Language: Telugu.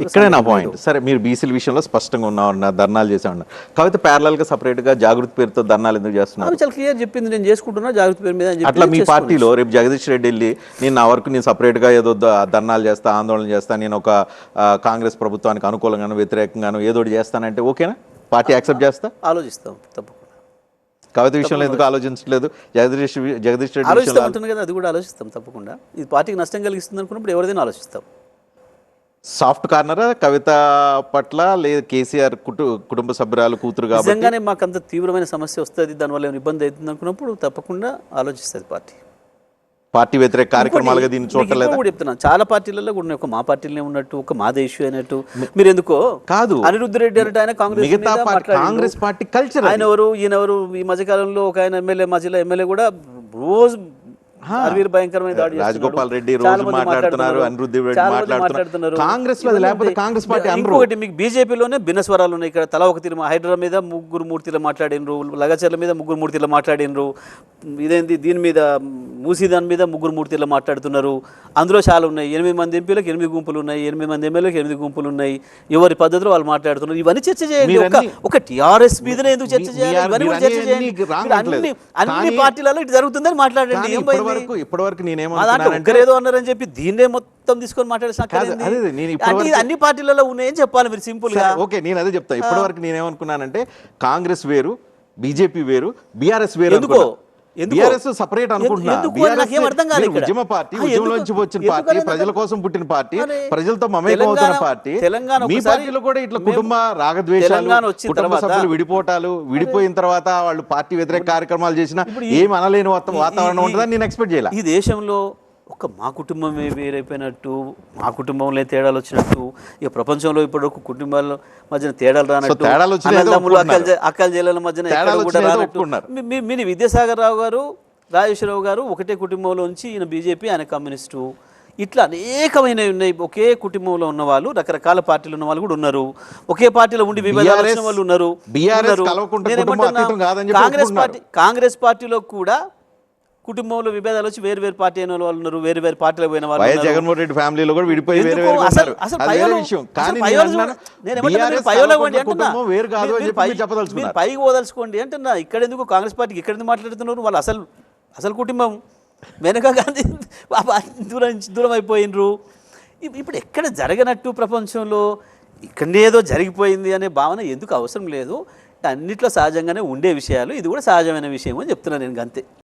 ఇక్కడే నా పాయింట్. సరే, మీరు బీసీల విషయంలో స్పష్టంగా ఉన్నారు, ధర్నాలు చేసే ఉన్నారు. కాకపోతే ప్యారలల్గా సపరేట్గా జాగృతి పేరుతో ధర్నాలు ఎందుకు చేస్తున్నారు? చాలా క్లియర్ చెప్పింది, నేను చేసుకుంటున్నా జాగృతి పేరు మీద అని అట్లా మీ చెప్పి పార్టీలో రేపు జగదీష్ రెడ్డి వెళ్ళి నేను నా వరకు నేను సపరేట్గా ఏదో ధర్నాలు చేస్తా, ఆందోళన చేస్తా, నేను ఒక కాంగ్రెస్ ప్రభుత్వానికి అనుకూలంగాను వ్యతిరేకంగాను ఏదో ఒకటి చేస్తానంటే ఓకేనా? పార్టీ యాక్సెప్ట్ చేస్తా? ఆలోచిస్తాం తప్పకుండా. కవిత విషయంలో ఎందుకు ఆలోచించలేదు? జగదీష్ రెడ్డి ఆలోచిస్తాం అంటున్నా కదా, అది కూడా ఆలోచిస్తాం తప్పకుండా. ఇది పార్టీకి నష్టం కలిగిస్తుంది అనుకున్నప్పుడు ఎవరిదైనా ఆలోచిస్తాం. సాఫ్ట్ కార్నరా కవిత పట్ల, లేదు కేసీఆర్ కుటుంబ సభ్యురాలు కూతురు కాబట్టి నిజంగానే మాకు అంత తీవ్రమైన సమస్య వస్తుంది, దానివల్ల ఏమైనా ఇబ్బంది అవుతుంది అనుకున్నప్పుడు తప్పకుండా ఆలోచిస్తుంది పార్టీ వ్యతిరేక కార్యక్రమాలుగా దీన్ని చూడలేదు. కూడా చెప్తున్నాను, చాలా పార్టీలలో కూడా ఒక మా పార్టీలోనే ఉన్నట్టు, ఒక మాదే ఇష్యూ అయినట్టు. మీరు ఎందుకో కాదు, అనిరుద్ధ్ రెడ్డి అంటే ఆయన కాంగ్రెస్ పార్టీ కల్చర్, ఆయన ఎవరు ఈయనెవరు. ఈ మధ్యకాలంలో ఒక ఆయన ఎమ్మెల్యే, మా జిల్లా ఎమ్మెల్యే కూడా రోజు భయంకరమైన దాడి రాజగోపాల్ రెడ్డి రోజు మాట్లాడుతున్నారు, అనిరుద్ధ్ రెడ్డి మాట్లాడుతున్నారు. కాంగ్రెస్ లో లేకపోతే కాంగ్రెస్ పార్టీ ఇంకొకటి మీకు బీజేపీలోనే భిన్న స్వరాలు ఉన్నాయి. ఇక్కడ తల ఒక తీరు హైదరాబాద్ మీద ముగ్గురు మూర్తిలో మాట్లాడినరు, లగచర్ల మీద ముగ్గురు మూర్తిలో మాట్లాడినరు, ఇదేంటి దీని మీద మూసీదాన్ మీద ముగ్గురు మూర్తిలో మాట్లాడుతున్నారు. అందులో చాలా ఉన్నాయి. 8 మంది ఎంపీలకు 8 గుంపులు ఉన్నాయి, 8 మంది ఎమ్మెల్యేలకు 8 గుంపులు ఉన్నాయి. ఎవరి పద్ధతిలో వాళ్ళు మాట్లాడుతున్నారు. ఇవన్నీ చర్చ చేయండి. ఒక టీఆర్ఎస్ మీదనే ఎందుకు చర్చ చేయాలి? ఇవన్నీ కూడా చర్చ చేయండి. అన్ని పార్టీలలో ఇటు జరుగుతుందని మాట్లాడండి. ఇప్పటివరకు నేనేమో అన్నారని చెప్పి దీన్నే మొత్తం తీసుకొని మాట్లాడే అన్ని పార్టీలలో ఉన్నాయని చెప్పాలి మీరు సింపుల్ గా. ఓకే, నేను అదే చెప్తా. ఇప్పటివరకు నేనేమనుకున్నానంటే కాంగ్రెస్ వేరు, బీజేపీ వేరు, బీఆర్ఎస్ వేరు. సపరేట్ అనుకుంటున్నా. ఉద్యమ పార్టీ, ఉద్యమంలో నుంచి వచ్చిన పార్టీ, ప్రజల కోసం పుట్టిన పార్టీ, ప్రజలతో మమేకం అవుతున్న పార్టీ. మీ పార్టీలో కూడా ఇట్లా కుటుంబ రాగద్వేషాలు, కుటుంబ సభ్యులు విడిపోవటాలు, విడిపోయిన తర్వాత వాళ్ళు పార్టీ వ్యతిరేక కార్యక్రమాలు చేసినా ఏం అనలేని వాతావరణం ఉంటుందని నేను ఎక్స్పెక్ట్ చేయాలి. ఈ దేశంలో ఒక మా కుటుంబమే వేరైపోయినట్టు, మా కుటుంబంలో తేడాలు వచ్చినట్టు, ఇక ప్రపంచంలో ఇప్పుడు ఒక కుటుంబాల మధ్యన తేడాలు రానట్టు, అక్కల జిల్లాల మధ్యన మీరు విద్యాసాగర్ రావు గారు, రాజేశ్వరరావు గారు ఒకటే కుటుంబంలోంచి, ఈయన బీజేపీ, ఆయన కమ్యూనిస్టు, ఇట్లా అనేకమైనవి ఉన్నాయి. ఒకే కుటుంబంలో ఉన్న వాళ్ళు, రకరకాల పార్టీలు ఉన్న వాళ్ళు కూడా ఉన్నారు. ఒకే పార్టీలో ఉండి విభేదాలు వచ్చిన వాళ్ళు ఉన్నారు. కాంగ్రెస్ పార్టీలో కూడా కుటుంబంలో విభేదాలు వచ్చి వేరు వేరు పార్టీ అయిన వాళ్ళు ఉన్నారు, వేరు వేరు పార్టీలో పోయిన వాళ్ళు. జగన్మోహన్ రెడ్డి ఫ్యామిలీలో కూడా విడిపోయి పైకి పోదలుచుకోండి అంటున్నా. ఇక్కడ ఎందుకు కాంగ్రెస్ పార్టీకి ఇక్కడ ఎందుకు మాట్లాడుతున్నారు? వాళ్ళు అసలు కుటుంబం వెనక గాంధీ దూరం అయిపోయినరు. ఇప్పుడు ఎక్కడ జరగనట్టు ప్రపంచంలో ఇక్కడనే ఏదో జరిగిపోయింది అనే భావన ఎందుకు అవసరం లేదు. అన్నిట్లో సహజంగానే ఉండే విషయాలు, ఇది కూడా సహజమైన విషయం అని చెప్తున్నాను నేను అంతే.